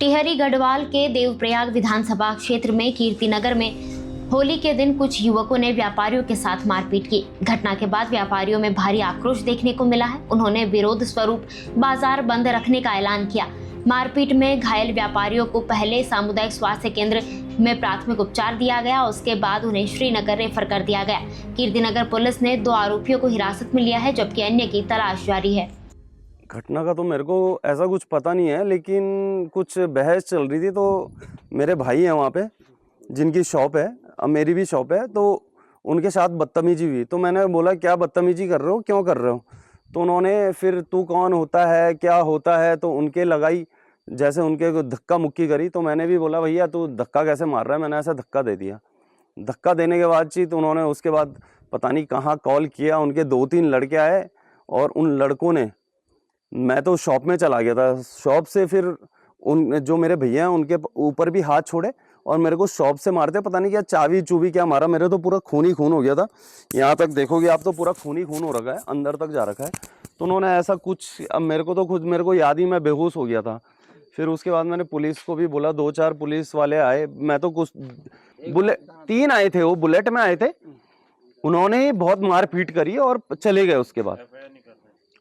टिहरी गढ़वाल के देवप्रयाग विधानसभा क्षेत्र में कीर्तिनगर में होली के दिन कुछ युवकों ने व्यापारियों के साथ मारपीट की। घटना के बाद व्यापारियों में भारी आक्रोश देखने को मिला है। उन्होंने विरोध स्वरूप बाजार बंद रखने का ऐलान किया। मारपीट में घायल व्यापारियों को पहले सामुदायिक स्वास्थ्य केंद्र में प्राथमिक उपचार दिया गया, उसके बाद उन्हें श्रीनगर रेफर कर दिया गया। कीर्तिनगर पुलिस ने 2 आरोपियों को हिरासत में लिया है, जबकि अन्य की तलाश जारी है। घटना का तो मेरे को ऐसा कुछ पता नहीं है, लेकिन कुछ बहस चल रही थी। तो मेरे भाई हैं वहाँ पे जिनकी शॉप है, अब मेरी भी शॉप है, तो उनके साथ बदतमीजी हुई। तो मैंने बोला क्या बदतमीजी कर रहे हो, क्यों कर रहे हो? तो उन्होंने फिर तू कौन होता है, क्या होता है, तो उनके लगाई, जैसे उनके धक्का मुक्की करी। तो मैंने भी बोला भैया तू धक्का कैसे मार रहा है, मैंने ऐसा धक्का दे दिया। धक्का देने के बाद चीत उन्होंने उसके बाद पता नहीं कहाँ कॉल किया, उनके 2-3 लड़के आए और उन लड़कों ने, मैं तो शॉप में चला गया था, शॉप से फिर उन जो मेरे भैया हैं उनके ऊपर भी हाथ छोड़े और मेरे को शॉप से मारते, पता नहीं क्या चाबी चूबी क्या मारा। मेरे तो पूरा खून ही खून हो गया था, यहाँ तक देखोगे आप तो पूरा खून ही खून हो रखा है, अंदर तक जा रखा है। तो उन्होंने ऐसा कुछ, अब मेरे को तो खुद मेरे को याद ही, मैं बेहोश हो गया था। फिर उसके बाद मैंने पुलिस को भी बोला, 2-4 पुलिस वाले आए, मैं तो कुछ बुलेट 3 आए थे, वो बुलेट में आए थे। उन्होंने बहुत मारपीट करी और चले गए उसके बाद।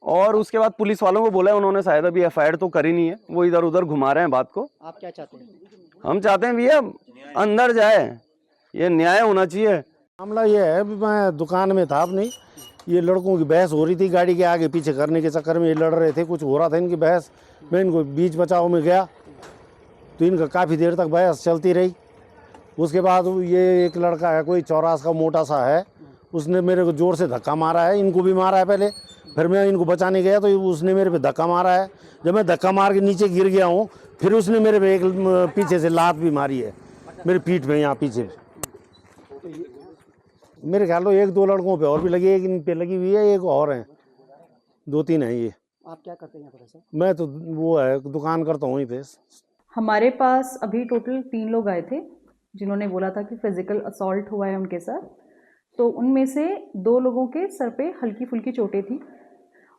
और उसके बाद पुलिस वालों को बोला, उन्होंने शायद अभी एफआईआर तो करी नहीं है, वो इधर उधर घुमा रहे हैं बात को। आप क्या चाहते हैं? हम चाहते हैं भैया अंदर जाए, ये न्याय होना चाहिए। मामला ये है, मैं दुकान में था अपनी, ये लड़कों की बहस हो रही थी, गाड़ी के आगे पीछे करने के चक्कर में ये लड़ रहे थे, कुछ हो रहा था इनकी बहस। मैं इनको बीच बचाव में गया तो इनका काफ़ी देर तक बहस चलती रही। उसके बाद ये एक लड़का है, कोई चौरास का मोटा सा है, उसने मेरे को ज़ोर से धक्का मारा है, इनको भी मारा है पहले। फिर मैं इनको बचाने गया तो उसने मेरे पे धक्का मारा है। जब मैं धक्का मार के नीचे गिर गया हूँ, फिर उसने मेरे पे एक पीछे से लात भी मारी है, मेरे पीठ में यहाँ पीछे। मेरे ख्याल में 1-2 लड़कों पे और भी लगी है, एक इन पे लगी हुई है, एक और है, 2-3 हैं ये। आप क्या करते हैं यहाँ पर सर? मैं तो वो है, दुकान करता हूँ वहीं पे। हमारे पास अभी टोटल 3 लोग आए थे जिन्होंने बोला था कि फिजिकल असॉल्ट हुआ है उनके साथ। तो उनमें से 2 लोगों के सर पे हल्की फुल्की चोटें थी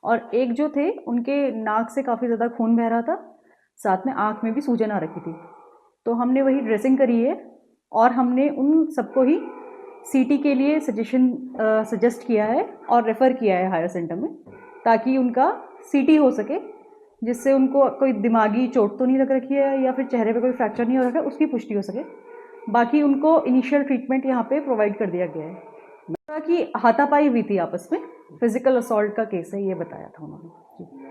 और एक जो थे उनके नाक से काफ़ी ज़्यादा खून बह रहा था, साथ में आँख में भी सूजन आ रखी थी। तो हमने वही ड्रेसिंग करी है और हमने उन सबको ही सीटी के लिए सजेस्ट किया है और रेफ़र किया है हायर सेंटर में, ताकि उनका सीटी हो सके, जिससे उनको कोई दिमागी चोट तो नहीं लग रखी है या फिर चेहरे पे कोई फ्रैक्चर नहीं हो रखा है, उसकी पुष्टि हो सके। बाकी उनको इनिशियल ट्रीटमेंट यहाँ पे प्रोवाइड कर दिया गया है। कि हाथापाई हुई थी आपस में, फिजिकल असॉल्ट का केस है ये बताया था उन्होंने।